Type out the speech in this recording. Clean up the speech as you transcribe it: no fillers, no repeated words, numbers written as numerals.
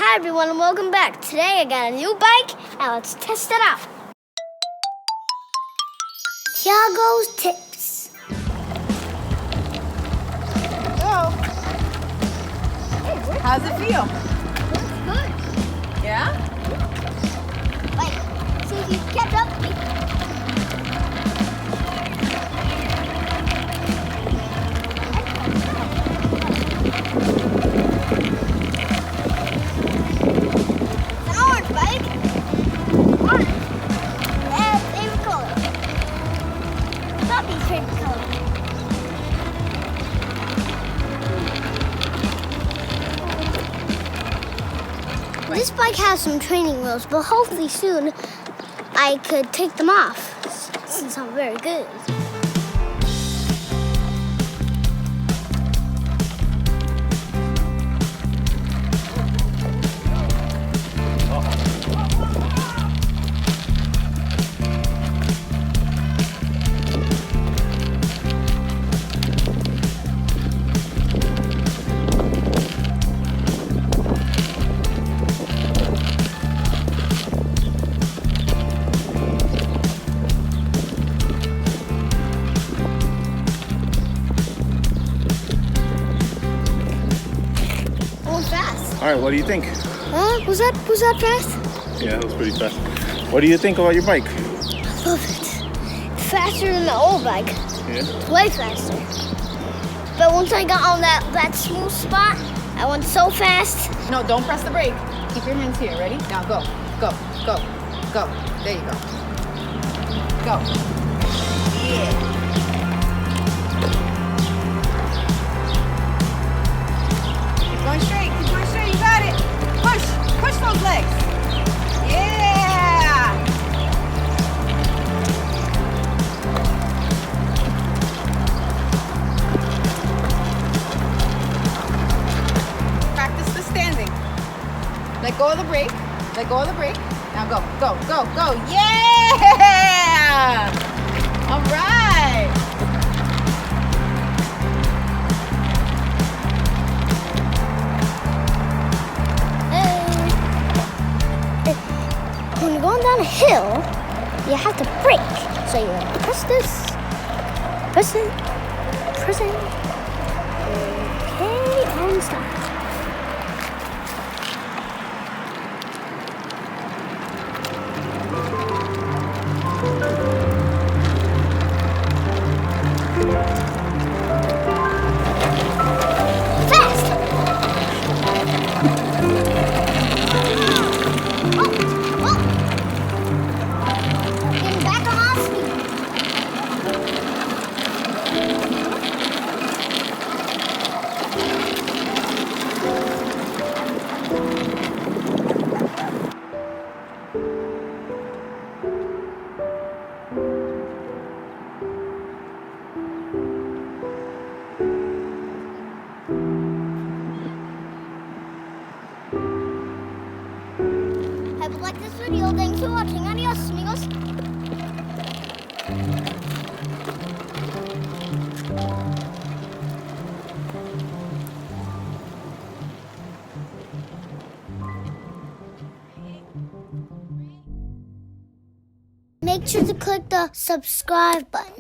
Hi everyone and welcome back. Today I got a new bike and let's test it out. Tiago's tips. So, how's it feel? Looks good. Yeah? Wait, see if you kept up with me. It's an orange bike. Orange. And favorite color. Puppy's favorite color. This bike has some training wheels, but hopefully soon I could take them off since I'm very good. Fast. All right, what do you think? Was that fast? Yeah, that was pretty fast. What do you think about your bike? I love it. It's faster than the old bike. Yeah. It's way faster. But once I got on that smooth spot, I went so fast. No, don't press the brake. Keep your hands here. Ready? Now go. Go. Go. Go. There you go. Go. Yeah. Keep going straight. Keep going straight. You got it. Push. Push those legs. Yeah. Practice the standing. Let go of the brake. Let go of the brake. Now go, go, go, go. Yeah! All right. When you're going down a hill, you have to brake. So you press this, press it, press it. Okay, and stop. Fast! Getting back on my speed. I hope you like this video. Thanks for watching. Adios, amigos. Make sure to click the subscribe button.